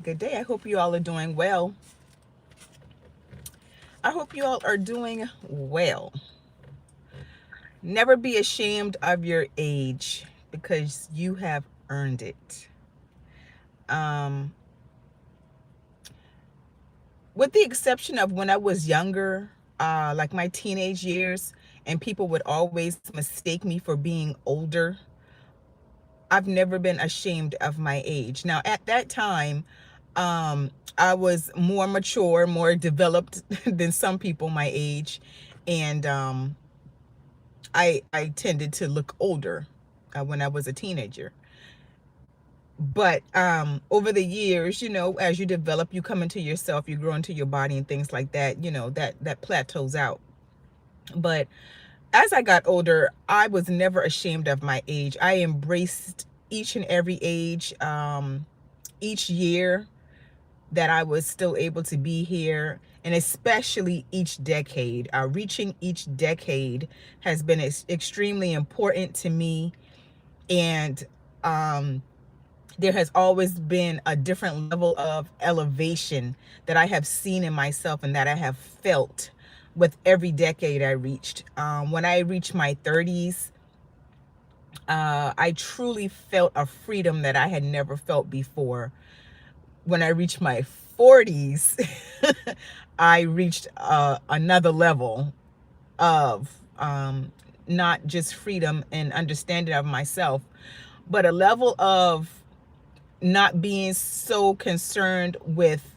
Good day. I hope you all are doing well. I hope you all are doing well. Never be ashamed of your age because you have earned it. Um, with the exception of when I was younger, like my teenage years, and people would always mistake me for being older, I've never been ashamed of my age. Now, at that time, I was more mature, more developed than some people my age, and I tended to look older when I was a teenager. But over the years, as you develop, you come into yourself, you grow into your body and things like that. That plateaus out. But as I got older, I was never ashamed of my age. I embraced each and every age, each year that I was still able to be here, and especially each decade. Reaching each decade has been extremely important to me, and there has always been a different level of elevation that I have seen in myself and that I have felt with every decade I reached. When I reached my 30s, I truly felt a freedom that I had never felt before. When I reached my 40s, I reached another level of not just freedom and understanding of myself, but a level of not being so concerned with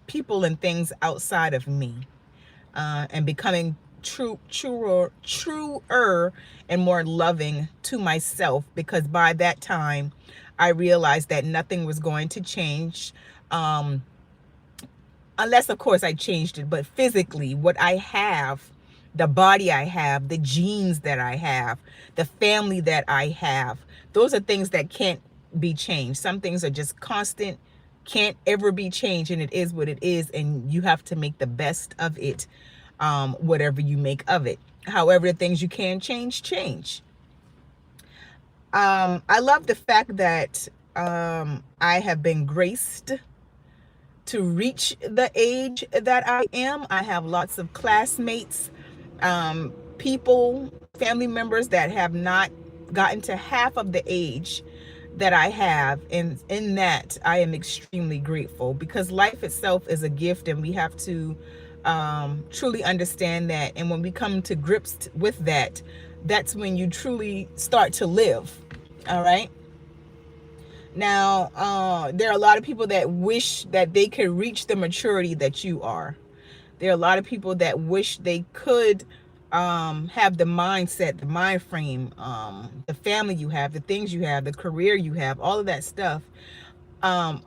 people and things outside of me, and becoming truer and more loving to myself, because by that time I realized that nothing was going to change, um, unless of course I changed it. But physically, what I have, the body I have, the genes that I have, the family that I have, those are things that can't be changed. Some things are just constant, can't ever be changed, and it is what it is, and you have to make the best of it, whatever you make of it. However, the things you can change, change. I love the fact that I have been graced to reach the age that I am. I have lots of classmates, people, family members that have not gotten to half of the age that I have. And in that, I am extremely grateful, because life itself is a gift, and we have to truly understand that. And when we come to grips with that, that's when you truly start to live. All right. Now, there are a lot of people that wish that they could reach the maturity that you are. There are a lot of people that wish they could have the mindset, the mind frame, the family you have, the things you have, the career you have, all of that stuff. Um,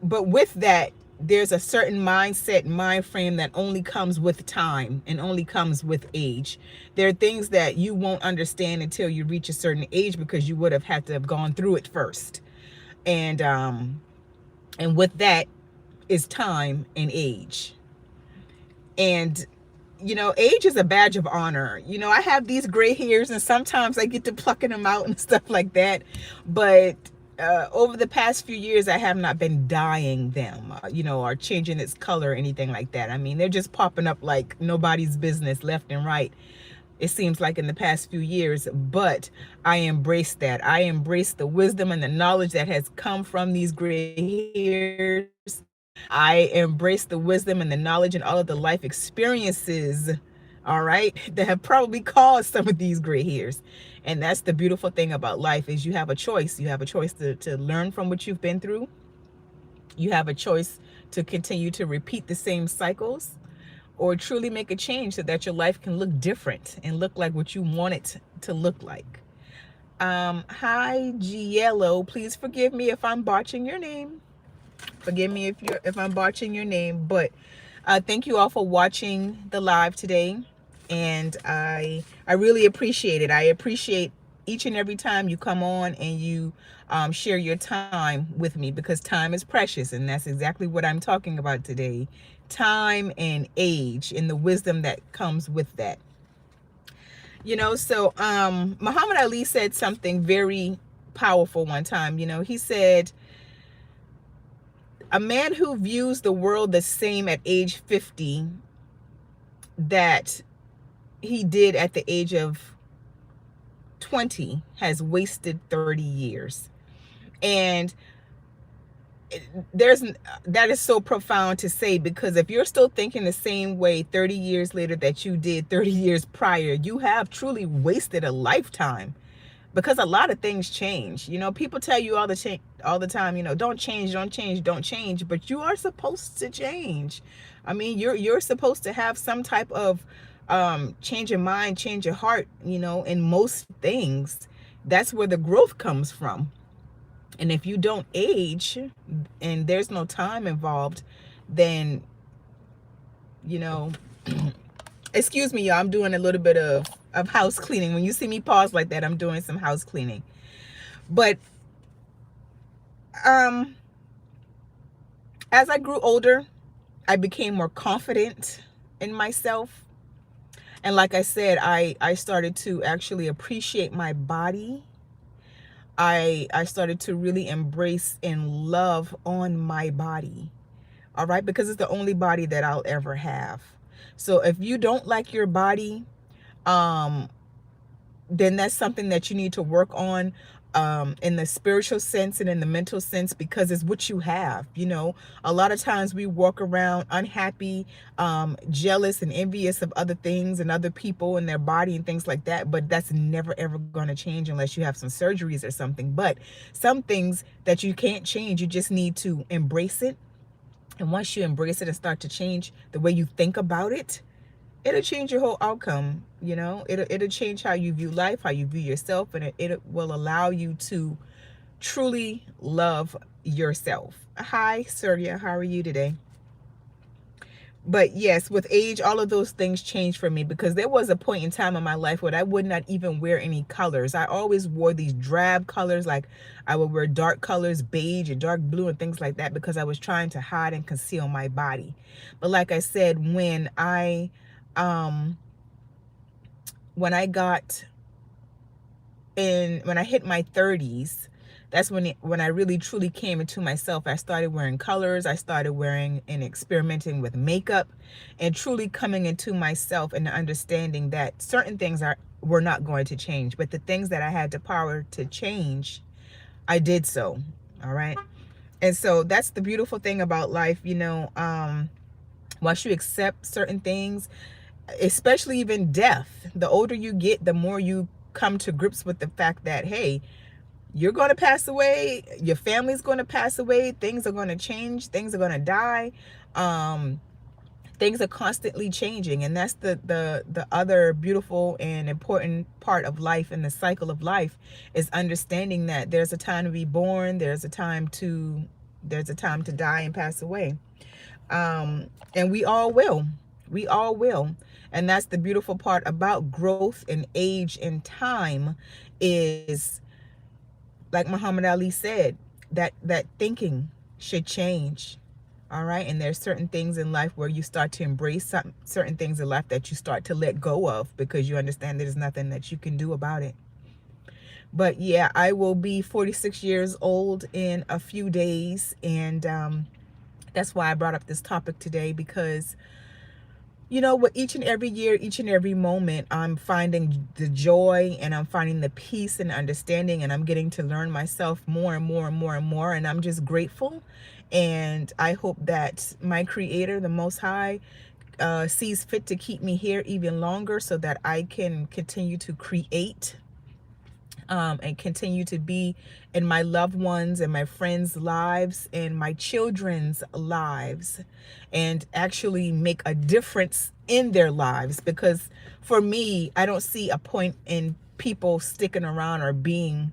but with that, there's a certain mindset, mind frame that only comes with time and only comes with age. There are things that you won't understand until you reach a certain age, because you would have had to have gone through it first. And with that is time and age. And age is a badge of honor. I have these gray hairs, and sometimes I get to plucking them out and stuff like that. But over the past few years, I have not been dyeing them, or changing its color or anything like that. I mean, they're just popping up like nobody's business, left and right, it seems like, in the past few years. But I embrace that. I embrace the wisdom and the knowledge that has come from these gray hairs. I embrace the wisdom and the knowledge and all of the life experiences, all right, that have probably caused some of these gray hairs. And that's the beautiful thing about life, is you have a choice. You have a choice to learn from what you've been through. You have a choice to continue to repeat the same cycles, or truly make a change so that your life can look different and look like what you want it to look like. Hi, Giello. Please forgive me if I'm botching your name. Forgive me if I'm botching your name, but thank you all for watching the live today, and I really appreciate it. I appreciate each and every time you come on and you share your time with me, because time is precious, and that's exactly what I'm talking about today. Time and age, and the wisdom that comes with that. So Muhammad Ali said something very powerful one time. He said, A man who views the world the same at age 50 that he did at the age of 20 has wasted 30 years. And there's that is so profound to say, because if you're still thinking the same way 30 years later that you did 30 years prior, you have truly wasted a lifetime. Because a lot of things change. People tell you all the time, don't change, don't change, don't change, but you are supposed to change. I mean, you're supposed to have some type of change your mind, change your heart, in most things. That's where the growth comes from. And if you don't age and there's no time involved, then, excuse me, y'all, I'm doing a little bit of house cleaning. When you see me pause like that, I'm doing some house cleaning. But as I grew older, I became more confident in myself. And like I said, I started to actually appreciate my body. I started to really embrace and love on my body. All right, because it's the only body that I'll ever have. So if you don't like your body, then that's something that you need to work on, in the spiritual sense and in the mental sense, because it's what you have. A lot of times we walk around unhappy, jealous and envious of other things and other people and their body and things like that, but that's never ever going to change unless you have some surgeries or something. But some things that you can't change, you just need to embrace it. And once you embrace it and start to change the way you think about it, it'll change your whole outcome. It'll change how you view life, how you view yourself, and it will allow you to truly love yourself. Hi, Surya, how are you today? But yes, with age, all of those things changed for me, because there was a point in time in my life where I would not even wear any colors. I always wore these drab colors, like I would wear dark colors, beige and dark blue and things like that, because I was trying to hide and conceal my body. But like I said, when I hit my 30s, that's when I really truly came into myself. I started wearing colors. I started wearing and experimenting with makeup, and truly coming into myself and understanding that certain things were not going to change, but the things that I had the power to change, I did so. All right. And so that's the beautiful thing about life. Once you accept certain things, especially even death, the older you get, the more you come to grips with the fact that, hey, you're going to pass away, your family's going to pass away, things are going to change, things are going to die, things are constantly changing. And that's the other beautiful and important part of life, and the cycle of life, is understanding that there's a time to be born, there's a time to die and pass away. And we all will. And that's the beautiful part about growth and age and time, is, like Muhammad Ali said, that thinking should change. All right. And there's certain things in life where you start to embrace certain things in life that you start to let go of, because you understand there's nothing that you can do about it. But yeah, I will be 46 years old in a few days. And that's why I brought up this topic today, because with each and every year, each and every moment, I'm finding the joy, and I'm finding the peace and understanding, and I'm getting to learn myself more and more and more and more. And I'm just grateful. And I hope that my Creator, the Most High, sees fit to keep me here even longer, so that I can continue to create, and continue to be in my loved ones and my friends' lives and my children's lives, and actually make a difference in their lives. Because for me, I don't see a point in people sticking around or being,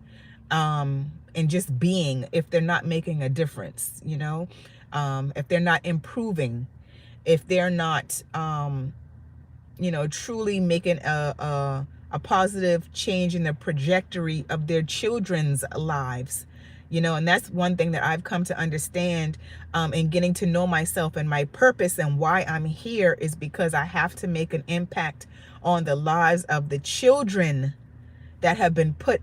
and just being, if they're not making a difference, if they're not improving, if they're not, truly making a positive change in the trajectory of their children's lives. And that's one thing that I've come to understand, in getting to know myself, and my purpose and why I'm here is because I have to make an impact on the lives of the children that have been put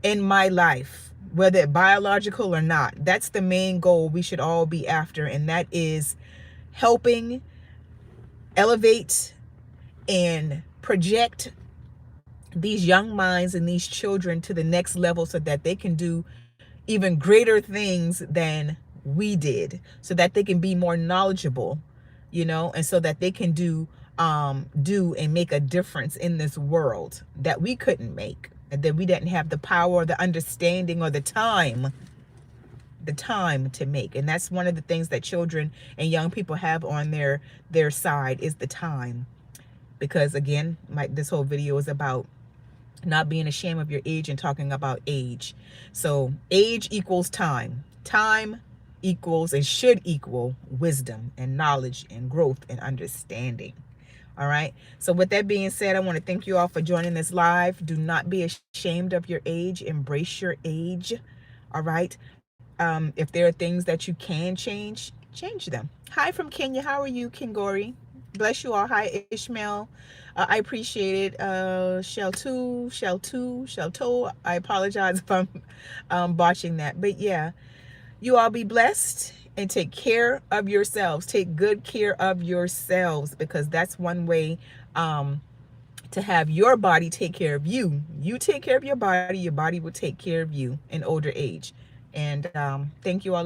in my life, whether it biological or not. That's the main goal we should all be after, and that is helping elevate and project these young minds and these children to the next level so that they can do even greater things than we did, so that they can be more knowledgeable, and so that they can do and make a difference in this world that we couldn't make, and that we didn't have the power or the understanding or the time to make. And that's one of the things that children and young people have on their side, is the time. Because again, this whole video is about not being ashamed of your age and talking about age. So age equals time. Time equals and should equal wisdom and knowledge and growth and understanding. All right. So with that being said, I want to thank you all for joining this live. Do not be ashamed of your age. Embrace your age. All right. If there are things that you can change them. Hi from Kenya. How are you, Kingori? Bless you all. Hi, Ishmael. I appreciate it. Shelto. I apologize if I'm botching that. But yeah, you all be blessed and take care of yourselves. Take good care of yourselves, because that's one way to have your body take care of you. You take care of your body will take care of you in older age. And thank you all